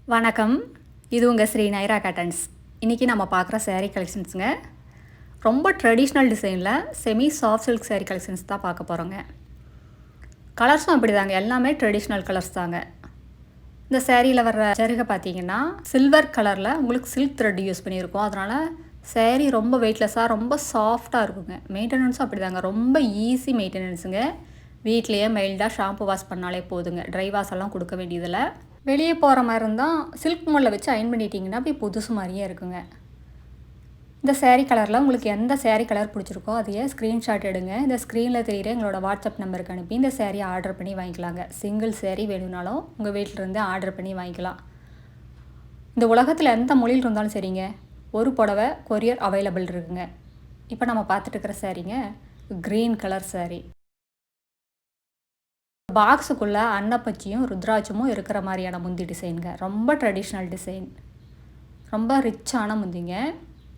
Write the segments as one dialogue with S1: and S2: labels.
S1: வணக்கம். இது உங்கள் ஸ்ரீ நைரா காட்டன்ஸ். இன்றைக்கி நம்ம பார்க்குற saree கலெக்ஷன்ஸுங்க. ரொம்ப ட்ரெடிஷ்னல் டிசைனில் semi soft silk saree collections தான் பார்க்க போகிறோங்க. கலர்ஸும் அப்படி தாங்க, எல்லாமே ட்ரெடிஷ்னல் கலர்ஸ் தாங்க. இந்த சேரீயில் வர்ற ஜருகை பார்த்தீங்கன்னா சில்வர் கலரில் உங்களுக்கு சில்க் த்ரெட் யூஸ் பண்ணியிருக்கோம். அதனால் saree ரொம்ப வெயிட்லெஸ்ஸாக ரொம்ப சாஃப்டாக இருக்குங்க. மெயின்டெனன்ஸும் அப்படி தாங்க, ரொம்ப ஈஸி மெயின்டெனன்ஸுங்க. வீட்லேயே மைல்டாக ஷாம்பு வாஷ் பண்ணாலே போதுங்க. ட்ரை வாஷ் எல்லாம் கொடுக்க வேண்டியதில்லை. வெளியே போகிற மாதிரி இருந்தால் சில்க் மோடில் வச்சு அயன் பண்ணிட்டீங்கன்னா அப்படியே புதுசு மாதிரியே இருக்குங்க. இந்த saree கலரில் உங்களுக்கு எந்த saree கலர் பிடிச்சிருக்கோ அதையே ஸ்க்ரீன்ஷாட் எடுங்க. இந்த ஸ்க்ரீனில் தெரிகிற எங்களோட வாட்ஸ்அப் நம்பருக்கு அனுப்பி இந்த saree ஆர்டர் பண்ணி வாங்கிக்கலாங்க. சிங்கிள் saree வேணும்னாலும் உங்கள் வீட்டிலேருந்து ஆர்டர் பண்ணி வாங்கிக்கலாம். இந்த உலகத்தில் எந்த மொழியில் இருந்தாலும் சரிங்க, ஒரு புடவை கொரியர் அவைலபிள் இருக்குங்க. இப்போ நம்ம பார்த்துட்டு இருக்கிற சாரீங்க க்ரீன் கலர் saree. பாக்ஸுக்குள்ளே அன்னப்பச்சியும் ருத்ராட்சமும் இருக்கிற மாதிரியான முந்தி டிசைனுங்க. ரொம்ப ட்ரெடிஷ்னல் டிசைன், ரொம்ப ரிச்சான முந்திங்க.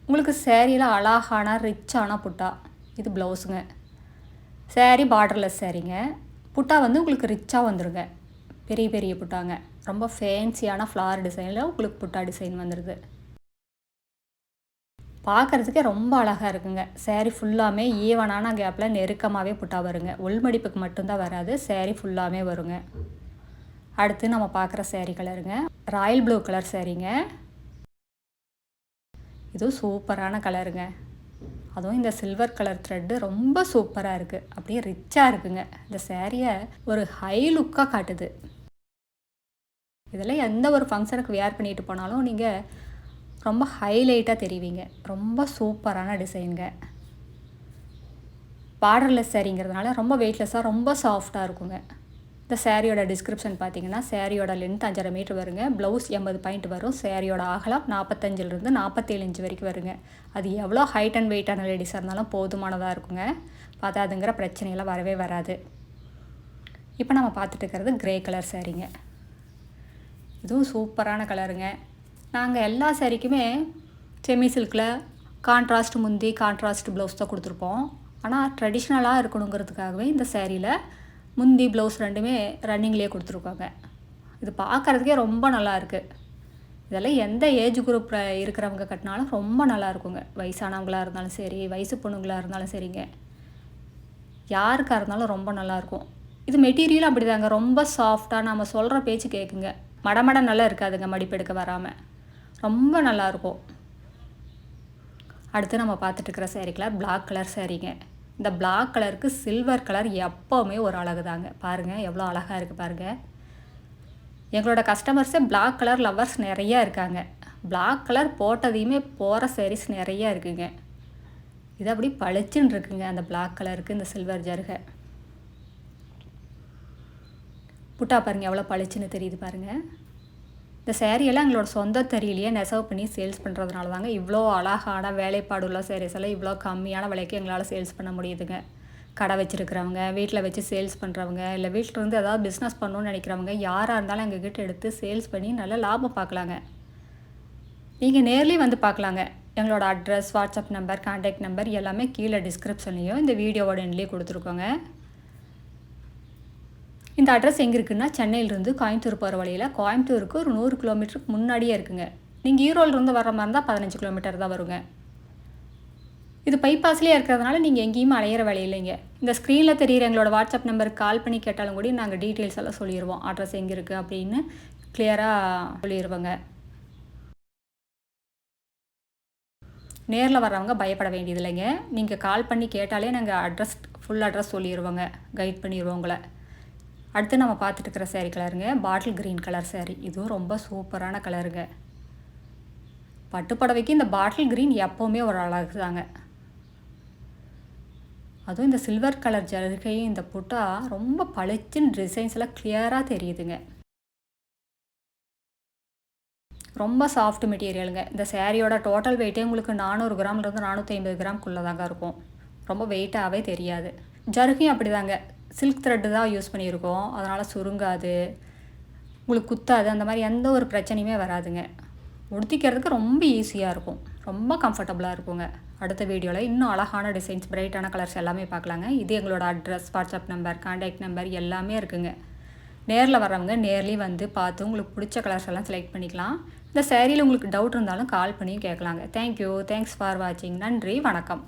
S1: உங்களுக்கு சேரீயில் அழகான ரிச்சான புட்டா. இது ப்ளவுஸுங்க. saree borderless சாரீங்க. புட்டா உங்களுக்கு ரிச்சாக வந்துடுங்க. பெரிய பெரிய புட்டாங்க. ரொம்ப ஃபேன்சியான ஃப்ளார் டிசைனில் உங்களுக்கு புட்டா டிசைன் வந்துடுது. பார்க்குறதுக்கே ரொம்ப அழகாக இருக்குங்க. saree ஃபுல்லாமே ஈவனான கேப்பில் நெருக்கமாகவே புட்டா வருங்க. உள்மடிப்புக்கு மட்டும்தான் வராது, saree ஃபுல்லாமே வருங்க. அடுத்து நம்ம பார்க்குற saree கலருங்க ராயல் ப்ளூ கலர் சாரீங்க. இதுவும் சூப்பரான கலருங்க. அதுவும் இந்த சில்வர் கலர் த்ரெட்டு ரொம்ப சூப்பராக இருக்குது. அப்படியே ரிச்சாக இருக்குங்க. இந்த சாரியை ஒரு ஹை லுக்காக காட்டுது. இதில் எந்த ஒரு ஃபங்க்ஷனுக்கு வியர் பண்ணிட்டு போனாலும் நீங்கள் ரொம்ப ஹைலைட்டாக தெரிவிங்க. ரொம்ப சூப்பரான டிசைனுங்க. பார்டர்லெஸ் சாரீங்கிறதுனால ரொம்ப வெயிட்லெஸ்ஸாக ரொம்ப சாஃப்டாக இருக்குங்க. இந்த சாரியோட டிஸ்கிரிப்ஷன் பார்த்தீங்கன்னா சாரியோட லென்த் 5.5 மீட்டர் வருங்க. ப்ளவுஸ் 80 பாயிண்ட் வரும். சாரியோட அகலம் 45லிருந்து 47 இன்ச் வரைக்கும் வருங்க. அது எவ்வளோ ஹைட் அண்ட் வெயிட்டான லேடிஸாக இருந்தாலும் போதுமானதாக இருக்குங்க. பார்த்தாதுங்கிற பிரச்சனையெல்லாம் வரவே வராது. இப்போ நம்ம பார்த்துட்டு இருக்கிறது கிரே கலர் சாரீங்க. இதுவும் சூப்பரான கலருங்க. நாங்கள் எல்லா சாரீக்குமே செமி சில்கில் கான்ட்ராஸ்ட் முந்தி கான்ட்ராஸ்ட் ப்ளவுஸ் தான் கொடுத்துருப்போம். ஆனால் ட்ரெடிஷ்னலாக இருக்கணுங்கிறதுக்காகவே இந்த சாரியில் முந்தி ப்ளவுஸ் ரெண்டுமே ரன்னிங்லேயே கொடுத்துருக்காங்க. இது பார்க்குறதுக்கே ரொம்ப நல்லா இருக்குது. இதெல்லாம் எந்த ஏஜ் குரூப்பில் இருக்கிறவங்க கட்டினாலும் ரொம்ப நல்லா இருக்குங்க. வயசானவங்களாக இருந்தாலும் சரி, வயசு பொண்ணுங்களாக இருந்தாலும் சரிங்க, யாருக்காக இருந்தாலும் ரொம்ப நல்லாயிருக்கும். இது மெட்டீரியல் அப்படி தாங்க, ரொம்ப சாஃப்டாக நம்ம சொல்கிற பேச்சு கேட்குங்க. மடமட நல்லா இருக்காதுங்க, மடிப்பெடுக்க வராமல் ரொம்ப நல்லாயிருக்கும். அடுத்து நம்ம பார்த்துட்டு இருக்கிற saree கலர் பிளாக் கலர் சாரீங்க. இந்த பிளாக் கலருக்கு சில்வர் கலர் எப்போவுமே ஒரு அழகு தாங்க. பாருங்கள் எவ்வளோ அழகாக இருக்குது பாருங்கள். எங்களோட கஸ்டமர்ஸே பிளாக் கலர் லவ்வர்ஸ் நிறையா இருக்காங்க. பிளாக் கலர் போட்டதையுமே போகிற sarees நிறையா இருக்குங்க. இது அப்படி பளிச்சுன்னு இருக்குங்க. அந்த பிளாக் கலருக்கு இந்த சில்வர் ஜருகை புட்டா பாருங்கள் எவ்வளோ பளிச்சுன்னு தெரியுது பாருங்கள். இந்த சேரீயெல்லாம் எங்களோட சொந்த தறியிலேயே நெசவு பண்ணி சேல்ஸ் பண்ணுறதுனால தாங்க இவ்வளோ அழகான வேலைப்பாடு உள்ள சாரீஸ் எல்லாம் இவ்வளோ கம்மியான விலைக்கு எங்களால் சேல்ஸ் பண்ண முடியுதுங்க. கடை வச்சுருக்கிறவங்க, வீட்டில் வச்சு சேல்ஸ் பண்ணுறவங்க, இல்லை வீட்டில் இருந்து ஏதாவது பிஸ்னஸ் பண்ணணுன்னு நினைக்கிறவங்க யாராக இருந்தாலும் எங்ககிட்ட எடுத்து சேல்ஸ் பண்ணி நல்ல லாபம் பார்க்கலாங்க. நீங்கள் நேர்லேயும் வந்து பார்க்கலாங்க. எங்களோட address, WhatsApp number, contact number எல்லாமே கீழே டிஸ்கிரிப்ஷன்லேயும் இந்த வீடியோவோட எண்ட்லேயே கொடுத்துருக்கோங்க. இந்த அட்ரஸ் எங்கே இருக்குன்னா சென்னையிலேருந்து கோயம்புத்தூர் போகிற வழியில் கோயம்புத்தூருக்கு ஒரு 100 கிலோமீட்டருக்கு முன்னாடியே இருக்குங்க. நீங்கள் ஈரோடுலேருந்து வர மாதிரி இருந்தால் 15 கிலோமீட்டர் தான் வருங்க. இது பைபாஸ்லேயே இருக்கிறதுனால நீங்கள் எங்கேயுமே அலையிற வேலை இல்லைங்க. இந்த ஸ்க்ரீனில் தெரிகிற எங்களோட வாட்ஸ்அப் நம்பருக்கு கால் பண்ணி கேட்டாலும் கூட நாங்கள் டீட்டெயில்ஸ் எல்லாம் சொல்லிடுவோம். அட்ரஸ் எங்கே இருக்குது அப்படின்னு கிளியராக சொல்லிடுவோங்க. நேரில் வர்றவங்க பயப்பட வேண்டியது இல்லைங்க. நீங்கள் கால் பண்ணி கேட்டாலே நாங்கள் ஃபுல் அட்ரஸ் சொல்லிடுவோங்க, கைட் பண்ணிடுவோம் உங்களை. அடுத்து நம்ம பார்த்துட்டு இருக்கிற saree கலருங்க பாட்டில் க்ரீன் கலர் saree. இதுவும் ரொம்ப சூப்பரான கலருங்க. பட்டுப்புடவைக்கு இந்த பாட்டில் க்ரீன் எப்போவுமே ஒரு அழகு தாங்க. அதுவும் இந்த சில்வர் கலர் ஜருகையும் இந்த புட்டா ரொம்ப பளிச்சுன்னு டிசைன்ஸ் எல்லாம் கிளியராக தெரியுதுங்க. ரொம்ப சாஃப்ட் மெட்டீரியலுங்க. இந்த சாரியோட டோட்டல் வெயிட்டே உங்களுக்கு 400 கிராம்லேருந்து 450 கிராம்குள்ளே தாங்க இருக்கும். ரொம்ப வெயிட்டாகவே தெரியாது. ஜருகையும் அப்படி தாங்க, சில்க் த்ரெட்டு தான் யூஸ் பண்ணியிருக்கோம். அதனால் சுருங்காது, உங்களுக்கு குத்தாது, அந்த மாதிரி எந்த ஒரு பிரச்சனையுமே வராதுங்க. உடுத்திக்கிறதுக்கு ரொம்ப ஈஸியாக இருக்கும், ரொம்ப கம்ஃபர்டபுளாக இருக்குங்க. அடுத்த வீடியோவில் இன்னும் அழகான டிசைன்ஸ், பிரைட்டான கலர்ஸ் எல்லாமே பார்க்கலாங்க. இது எங்களோட address, WhatsApp number, contact number எல்லாமே இருக்குங்க. நேரில் வர்றவங்க நேர்லேயும் வந்து பார்த்து உங்களுக்கு பிடிச்ச கலர்ஸ் எல்லாம் செலக்ட் பண்ணிக்கலாம். இந்த சேரீயில் உங்களுக்கு டவுட் இருந்தாலும் கால் பண்ணியும் கேட்கலாங்க. தேங்க்யூ. தேங்க்ஸ் ஃபார் வாட்சிங். நன்றி. வணக்கம்.